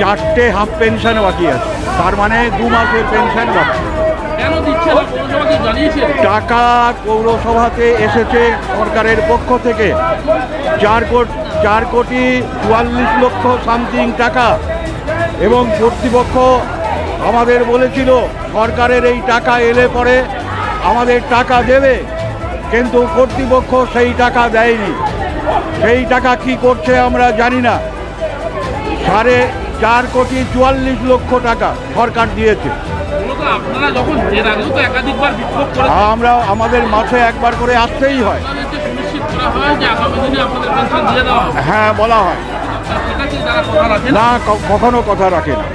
4টে half pension বাকি আছে, তার মানে 2 মাসের পেনশন বাকি। টাকা পৌরসভাতে এসেছে সরকারের পক্ষ থেকে 4 কোটি 44 লক্ষ সামথিং টাকা, এবং কর্তৃপক্ষ আমাদের বলেছিল সরকারের এই টাকা এলে পরে আমাদের টাকা দেবে, কিন্তু কর্তৃপক্ষ সেই টাকা দেয়নি। সেই টাকা কি করছে আমরা জানি না। 4.5 কোটি 44 লক্ষ টাকা সরকার দিয়েছে। আমরা আমাদের মাসে একবার করে আসতেই হয়। হ্যাঁ, বলা হয় না, কখনো কথা রাখে না।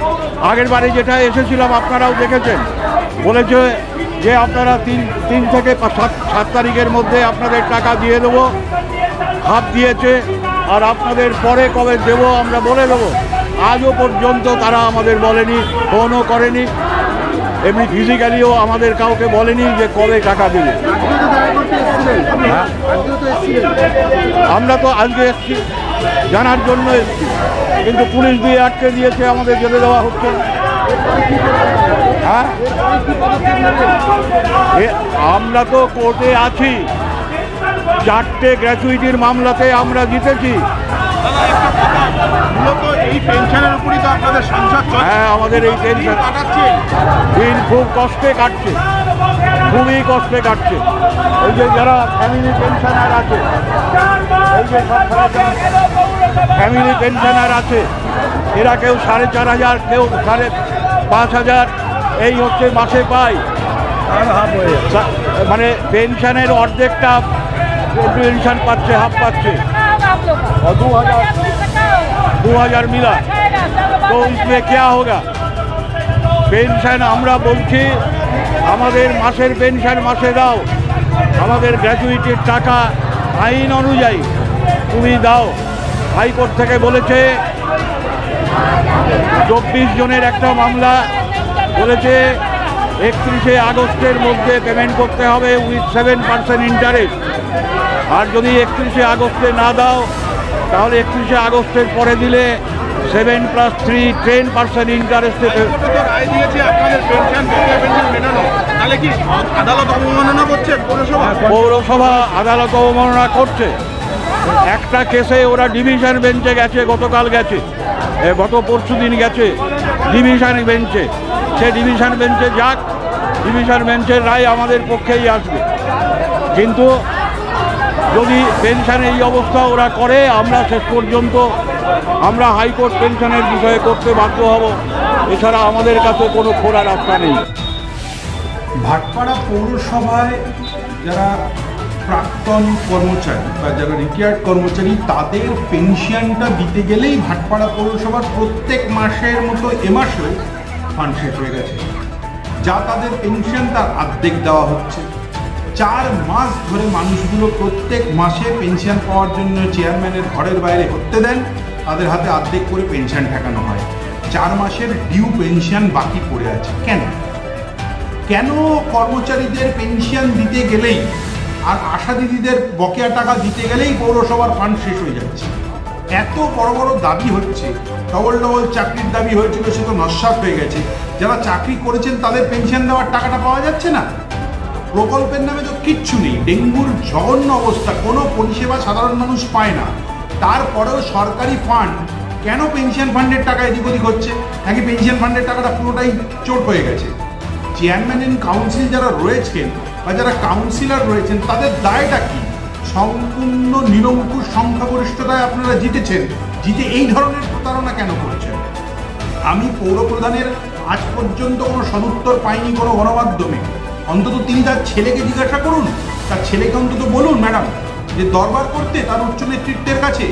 আগের বারে যেটা এসেছিলাম আপনারাও দেখেছেন, বলেছে যে আপনারা 3 থেকে 7 তারিখের মধ্যে আপনাদের টাকা দিয়ে দেবো, হাফ দিয়েছে, আর আপনাদের পরে কবে দেবো আমরা বলে দেবো। আজও পর্যন্ত তারা আমাদের বলেনি, ফোনও করেনি, এমনি ফিজিক্যালিও আমাদের কাউকে বলেনি যে কবে টাকা দেবে। আমরা তো আজকে এসছি, জানার জন্য এসছি, কিন্তু পুলিশ দিয়ে আটকে দিয়েছে, আমাদের যেতে দেওয়া হচ্ছে না। হ্যাঁ, আমরা তো কোর্টে আছি, 4টে গ্র্যাচুইটির মামলাতে আমরা জিতেছি। এই পেনশনের উপরই তো আপনাদের সংসার চলে। হ্যাঁ, আমাদের এই পেনশন দিন খুব কষ্টে কাটছে, খুবই কষ্টে কাটছে। এই যে যারা ফ্যামিলি পেনশনার আছে, এই যে ফ্যামিলি পেনশনার আছে, এরা কেউ 4,500, কেউ 5,500 এই হচ্ছে মাসে পায়। মানে পেনশনের অর্ধেকটা পেনশন পাচ্ছে, হাফ পাচ্ছে। 2,000 मिला तो इसमें क्या होगा? पेंशन আমরা বলছি আমাদের মাসের পেনশন মাসে দাও, আমাদের গ্র্যাচুইটির টাকা আইন অনুযায়ী তুমি দাও। হাইকোর্ট থেকে বলেছে 24 জনের একটা মামলা, বলেছে 31শে আগস্টের মধ্যে পেমেন্ট করতে হবে উইথ 7% ইন্টারেস্ট। আর যদি 31শে আগস্টে না দাও তাহলে 31শে আগস্টের পরে দিলে 7+3 10% ইন্টারেস্টে। পৌরসভা আদালত অবমাননা করছে। একটা কেসে ওরা ডিভিশন বেঞ্চে গেছে, গতকাল গেছে, গত পরশু দিন গেছে ডিভিশন বেঞ্চে। সে ডিভিশন বেঞ্চে যাক, ডিভিশন বেঞ্চের রায় আমাদের পক্ষেই আসবে। কিন্তু যদি পেনশন এই অবস্থা ওরা করে, আমরা শেষ পর্যন্ত আমরা হাইকোর্ট পেনশনের বিষয়ে করতে বাধ্য হব, এছাড়া আমাদের কাছে কোনো খোলা রাস্তা নেই। ভাটপাড়া পৌরসভায় যারা প্রাক্তন কর্মচারী বা যারা রিটায়ার্ড কর্মচারী, তাদের পেনশনটা দিতে গেলেই ভাটপাড়া পৌরসভার প্রত্যেক মাসের মতো এ মাসেও ফান্ড শেষ হয়ে গেছে। যা তাদের পেনশন তার অর্ধেক দেওয়া হচ্ছে। 4 মাস ধরে মানুষগুলো প্রত্যেক মাসে পেনশন পাওয়ার জন্য চেয়ারম্যানের ঘরের বাইরে হতে দেন, তাদের হাতে অর্ধেক করে পেনশন ঠেকানো হয়। 4 মাসের ডিউ পেনশন বাকি পড়ে আছে। কেন কর্মচারীদের পেনশন দিতে গেলেই আর আশা দিদিদের বকেয়া টাকা দিতে গেলেই পৌরসভার ফান্ড শেষ হয়ে যাচ্ছে? এত বড় বড় দাবি হচ্ছে, ডবল চাকরির দাবি হয়েছিল, সে তো নস্যাৎ হয়ে গেছে। যারা চাকরি করেছেন তাদের পেনশন দেওয়ার টাকাটা পাওয়া যাচ্ছে না। প্রকল্পের নামে তো কিচ্ছু নেই। ডেঙ্গুর জঘন্য অবস্থা, কোনো পরিষেবা সাধারণ মানুষ পায় না। তারপরেও সরকারি ফান্ড কেন পেনশন ফান্ডের টাকা এদিক ওদিক হচ্ছে? নাকি পেনশন ফান্ডের টাকাটা পুরোটাই চোট হয়ে গেছে? চেয়ারম্যান ইন কাউন্সিল যারা রয়েছেন বা যারা কাউন্সিলর রয়েছেন, তাদের দায়টা কি? সম্পূর্ণ নিরঙ্কুশ সংখ্যাগরিষ্ঠতায় আপনারা জিতেছেন, জিতে এই ধরনের প্রতারণা কেন করছেন? আমি পৌরপ্রধানের আজ পর্যন্ত কোনো সদুত্তর পাইনি কোনো গণমাধ্যমে। অন্তত তিনি তার ছেলেকে জিজ্ঞাসা করুন, তার ছেলেকে অন্তত বলুন ম্যাডাম যে দরবার করতে তার উচ্চ নেতৃত্বের কাছে,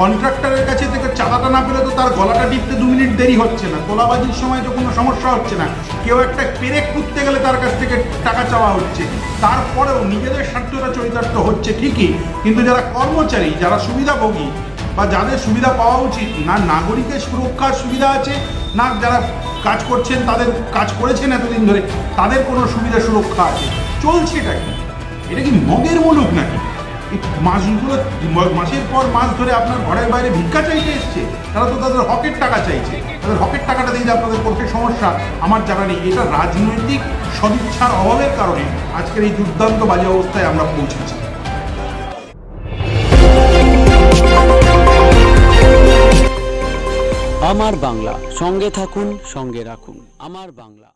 কন্ট্রাক্টরের কাছে থেকে চাঁদাটা না পেলে তো তার গলাটা টিপতে 2 মিনিট দেরি হচ্ছে না, তোলাবাজির সময় তো কোনো সমস্যা হচ্ছে না, কেউ একটা পেরেক পুঁততে গেলে তার কাছ থেকে টাকা চাওয়া হচ্ছে। তারপরেও নিজেদের স্বার্থটা চরিতার্থ হচ্ছে ঠিকই, কিন্তু যারা কর্মচারী, যারা সুবিধাভোগী বা যাদের সুবিধা পাওয়া উচিত, না নাগরিকের সুরক্ষার সুবিধা আছে, না যারা কাজ করছেন তাদের কাজ করেছেন এতদিন ধরে তাদের কোনো সুবিধা সুরক্ষা আছে। চলছে এটা কি? এটা কি মগের মুলুক নাকি? এই মাসগুলো মাসের পর মাস ধরে আপনার ঘরের বাইরে ভিক্ষা চাইতে এসছে, তারা তো তাদের হকের টাকা চাইছে। তাদের হকের টাকাটা দিয়ে যে আপনাদের পক্ষে সমস্যা আমার জানা নেই। এটা রাজনৈতিক সদিচ্ছার অভাবের কারণে আজকের এই দুর্দান্ত বাজে অবস্থায় আমরা পৌঁছেছি। আমার বাংলা, সঙ্গে থাকুন, সঙ্গে রাখুন। আমার বাংলা।